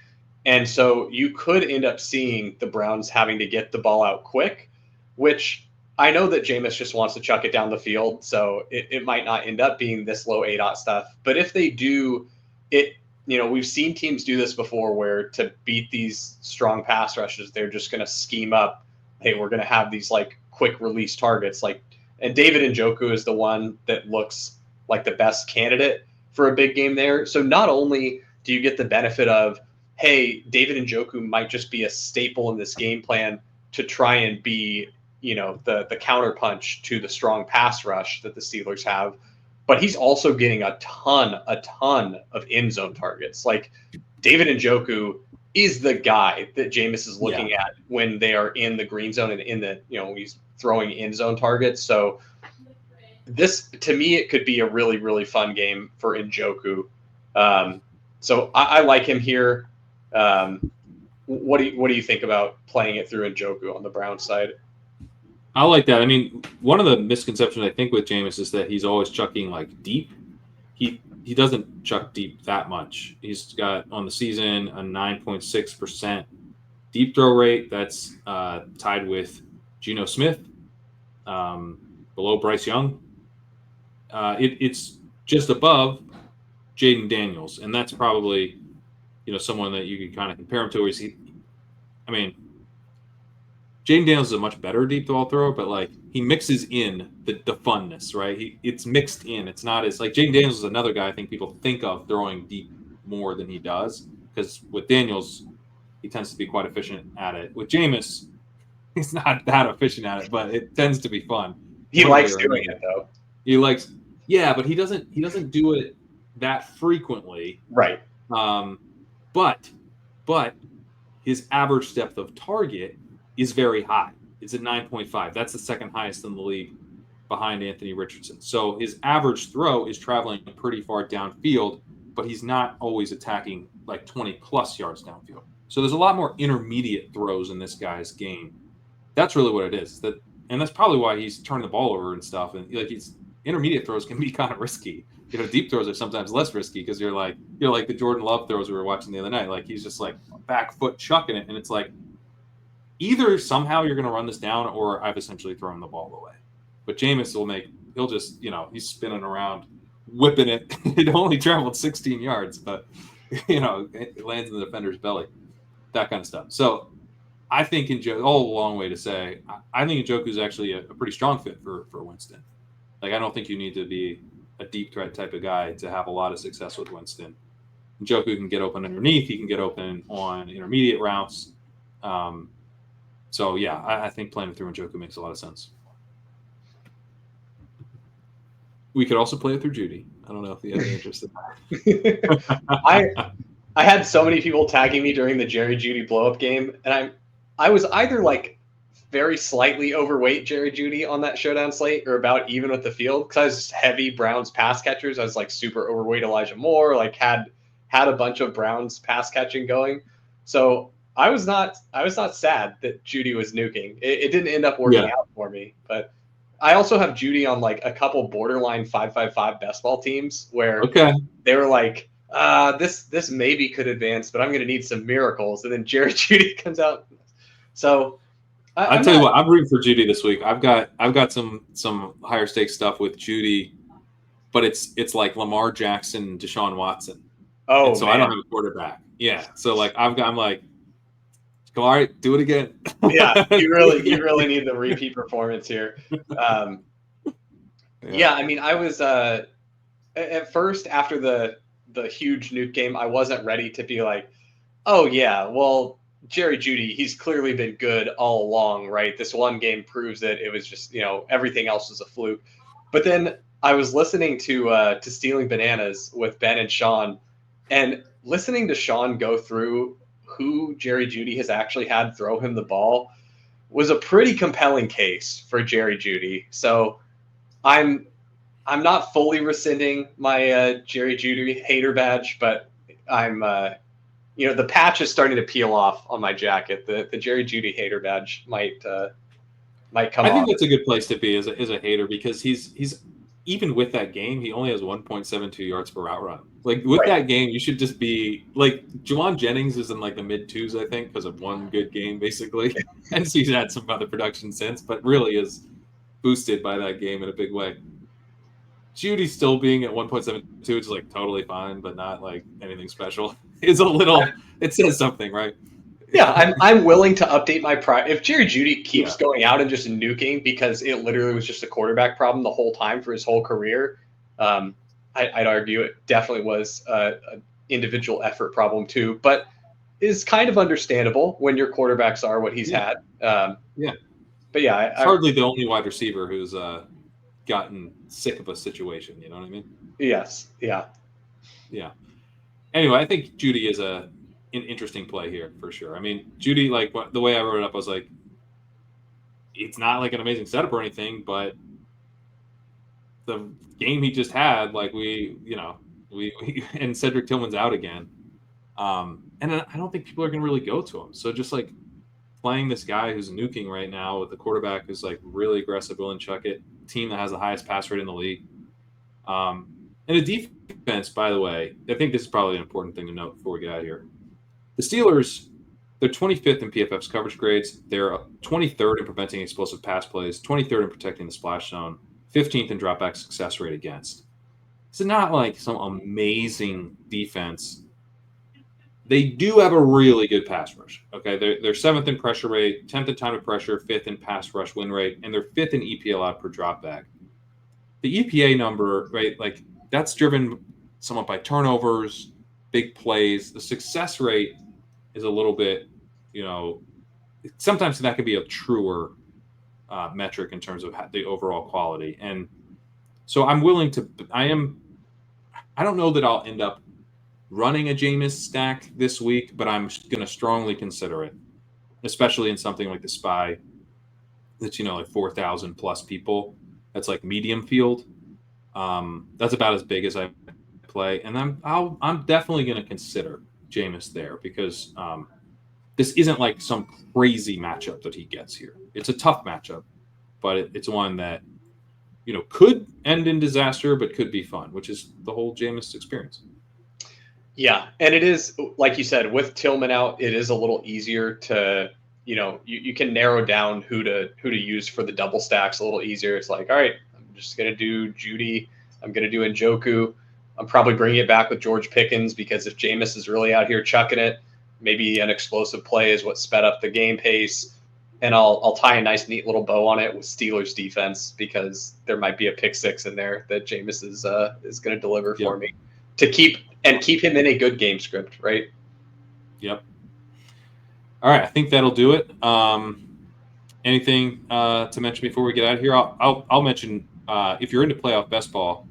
And so you could end up seeing the Browns having to get the ball out quick, which I know that Jameis just wants to chuck it down the field. So it might not end up being this low ADOT stuff. But if they do, we've seen teams do this before where to beat these strong pass rushes, they're just going to scheme up, hey, we're going to have these like quick release targets. And David Njoku is the one that looks like the best candidate for a big game there. So not only do you get the benefit of, hey, David Njoku might just be a staple in this game plan to try and be, the counterpunch to the strong pass rush that the Steelers have, but he's also getting a ton of end zone targets. Like David Njoku is the guy that Jameis is looking at when they are in the green zone and in the, he's throwing end zone targets. So this, to me, it could be a really, really fun game for Njoku. So I like him here. What do you think about playing it through Njoku on the Browns side? I like that. I mean, one of the misconceptions I think with Jameis is that he's always chucking like deep. He doesn't chuck deep that much. He's got on the season a 9.6% deep throw rate. That's tied with Geno Smith, below Bryce Young. It's just above Jaden Daniels, and that's probably someone that you can kind of compare him to. Jaden Daniels is a much better deep ball thrower, but like he mixes in the funness, right? It's mixed in. It's not as like Jaden Daniels is another guy I think people think of throwing deep more than he does, because with Daniels he tends to be quite efficient at it. With Jameis, he's not that efficient at it, but it tends to be fun. He likes doing it though. He likes, but he doesn't do it that frequently, right? But his average depth of target is very high. It's at 9.5. That's the second highest in the league behind Anthony Richardson. So his average throw is traveling pretty far downfield, but he's not always attacking like 20 plus yards downfield. So there's a lot more intermediate throws in this guy's game. That's really what it is. And that's probably why he's turning the ball over and stuff. And like intermediate throws can be kind of risky. Deep throws are sometimes less risky because you're like the Jordan Love throws we were watching the other night. Like he's just like back foot chucking it, and it's like either somehow you're going to run this down, or I've essentially thrown the ball away. But Jameis he'll just he's spinning around, whipping it. It only traveled 16 yards, but it lands in the defender's belly, that kind of stuff. So I think all a long way to say I think Njoku is actually a pretty strong fit for Winston. Like I don't think you need to be a deep threat type of guy to have a lot of success with Winston. Njoku can get open underneath. He can get open on intermediate routes. So, yeah, I think playing through Njoku makes a lot of sense. We could also play it through Judy. I don't know if you have any interest in that. I had so many people tagging me during the Jerry Jeudy blow-up game, and I was either like very slightly overweight Jerry Jeudy on that showdown slate or about even with the field, because I was heavy Browns pass catchers. I was like super overweight Elijah Moore, like had a bunch of Browns pass catching going. So I was not sad that Jeudy was nuking. It didn't end up working out for me, but I also have Jeudy on like a couple borderline 5-5-5 best ball teams where they were like, this maybe could advance, but I'm going to need some miracles. And then Jerry Jeudy comes out. So I'll tell you what, I'm rooting for Jeudy this week. I've got some higher stakes stuff with Jeudy, but it's like Lamar Jackson, Deshaun Watson. Oh, and so man. I don't have a quarterback. Yeah. So like I'm like, all right, do it again. Yeah, you really need the repeat performance here. Yeah, I mean, I was at first after the huge nuke game, I wasn't ready to be like, oh yeah, well, Jerry Jeudy, he's clearly been good all along, right? This one game proves that it was just, everything else was a fluke. But then I was listening to Stealing Bananas with Ben and Sean, and listening to Sean go through who Jerry Jeudy has actually had throw him the ball was a pretty compelling case for Jerry Jeudy. So I'm not fully rescinding my Jerry Jeudy hater badge, but I'm the patch is starting to peel off on my jacket. The Jerry Jeudy hater badge might come I think off. that's a good place to be as a hater, because he's even with that game, he only has 1.72 yards per route run. Like with Right. that game, you should just be like Juwan Jennings is in like the mid twos, I think, because of one good game basically, and so he's had some other production since, but really is boosted by that game in a big way. Judy still being at 1.72 is like totally fine, but not like anything special. It's a little. It says something, right? Yeah, I'm willing to update my price. If Jerry Jeudy keeps Yeah. going out and just nuking because it literally was just a quarterback problem the whole time for his whole career, I'd argue it definitely was an individual effort problem too, but is kind of understandable when your quarterbacks are what he's Yeah. had. Yeah. But yeah, It's hardly the only wide receiver who's gotten sick of a situation. You know what I mean? yes, yeah. Yeah. Anyway, I think Judy is an interesting play here for sure. I mean, Judy, like the way I wrote it up, I was like, it's not like an amazing setup or anything, but the game he just had, like we and Cedric Tillman's out again, and I don't think people are going to really go to him. So just like playing this guy who's nuking right now with the quarterback who's like really aggressive, willing to chuck it, team that has the highest pass rate in the league. And the defense, by the way, I think this is probably an important thing to note before we get out of here. The Steelers, they're 25th in PFF's coverage grades. They're 23rd in preventing explosive pass plays, 23rd in protecting the splash zone, 15th in dropback success rate against. It's not like some amazing defense. They do have a really good pass rush. Okay, they're 7th in pressure rate, 10th in time of pressure, 5th in pass rush win rate, and they're 5th in EPA out per dropback. The EPA number, right, like that's driven somewhat by turnovers, big plays. The success rate is a little bit, sometimes that could be a truer metric in terms of the overall quality. And so I'm willing to, I don't know that I'll end up running a Jameis stack this week, but I'm going to strongly consider it, especially in something like the Spy that's, like 4,000 plus people. That's like medium field. That's about as big as I play. And I'm definitely going to consider Jameis there because this isn't like some crazy matchup that he gets here. It's a tough matchup, but it's one that, could end in disaster, but could be fun, which is the whole Jameis experience. Yeah, and it is, like you said, with Tillman out, it is a little easier to, you can narrow down who to use for the double stacks a little easier. It's like, all right, I'm just going to do Judy. I'm going to do Njoku. I'm probably bringing it back with George Pickens because if Jameis is really out here chucking it, maybe an explosive play is what sped up the game pace. And I'll tie a nice, neat little bow on it with Steelers defense because there might be a pick six in there that Jameis is going to deliver for me to keep him in a good game script, right? Yep. All right, I think that'll do it. Anything to mention before we get out of here? I'll mention if you're into playoff best ball,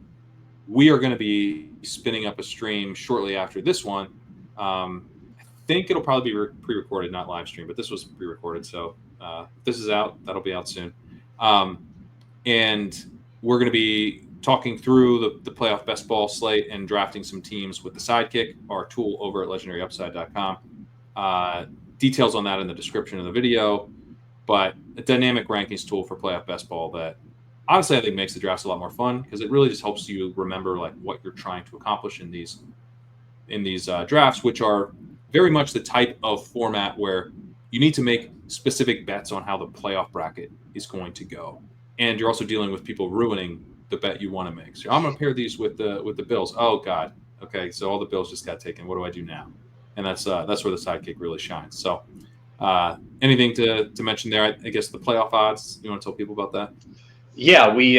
we are going to be spinning up a stream shortly after this one. I think it'll probably be pre-recorded, not live stream, but this was pre-recorded, so if this is out, that'll be out soon. And we're going to be talking through the playoff best ball slate and drafting some teams with the Sidekick, our tool over at legendaryupside.com. Details on that in the description of the video, but a dynamic rankings tool for playoff best ball that honestly I think makes the drafts a lot more fun because it really just helps you remember like what you're trying to accomplish in these drafts, which are very much the type of format where you need to make specific bets on how the playoff bracket is going to go, and you're also dealing with people ruining the bet you want to make. So I'm going to pair these with the Bills. Oh God, okay, so all the Bills just got taken. What do I do now? And that's where the Sidekick really shines. So anything to mention there? I guess the playoff odds. You want to tell people about that? Yeah, we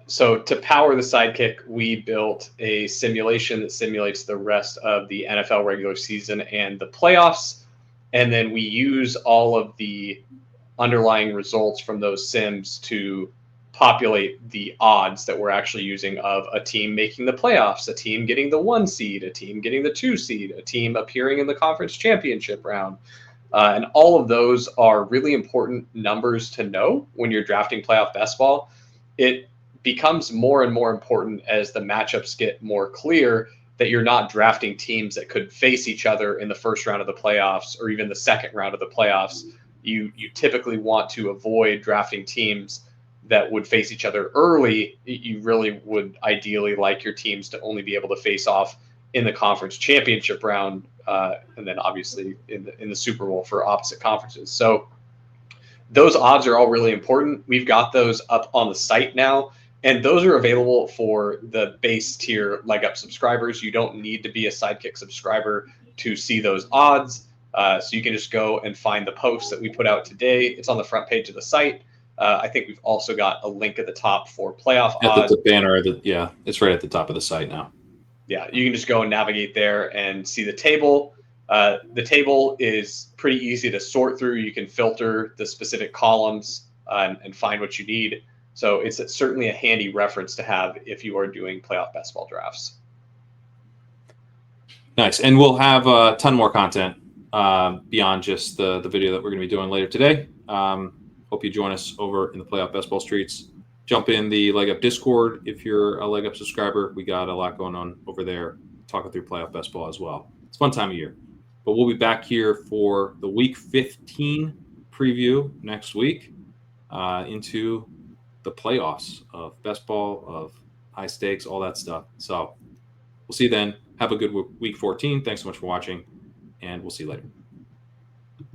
so to power the Sidekick, we built a simulation that simulates the rest of the NFL regular season and the playoffs, and then we use all of the underlying results from those sims to populate the odds that we're actually using of a team making the playoffs, a team getting the 1 seed, a team getting the 2 seed, a team appearing in the conference championship round. And all of those are really important numbers to know when you're drafting playoff best ball. It becomes more and more important as the matchups get more clear that you're not drafting teams that could face each other in the first round of the playoffs or even the second round of the playoffs. You typically want to avoid drafting teams that would face each other early. You really would ideally like your teams to only be able to face off in the conference championship round, and then obviously in the Super Bowl for opposite conferences. So those odds are all really important. We've got those up on the site now, and those are available for the base tier leg up subscribers. You don't need to be a Sidekick subscriber to see those odds. So you can just go and find the post that we put out today. It's on the front page of the site. I think we've also got a link at the top for playoff odds. The banner, it's right at the top of the site now. Yeah, you can just go and navigate there and see the table. The table is pretty easy to sort through. You can filter the specific columns and find what you need. So it's certainly a handy reference to have if you are doing playoff best ball drafts. Nice. And we'll have a ton more content beyond just the video that we're going to be doing later today. Hope you join us over in the playoff best ball streets. Jump in the Leg Up Discord if you're a Leg Up subscriber. We got a lot going on over there, talking through playoff best ball as well. It's a fun time of year. But we'll be back here for the Week 15 preview next week into the playoffs of best ball, of high stakes, all that stuff. So we'll see you then. Have a good Week 14. Thanks so much for watching, and we'll see you later.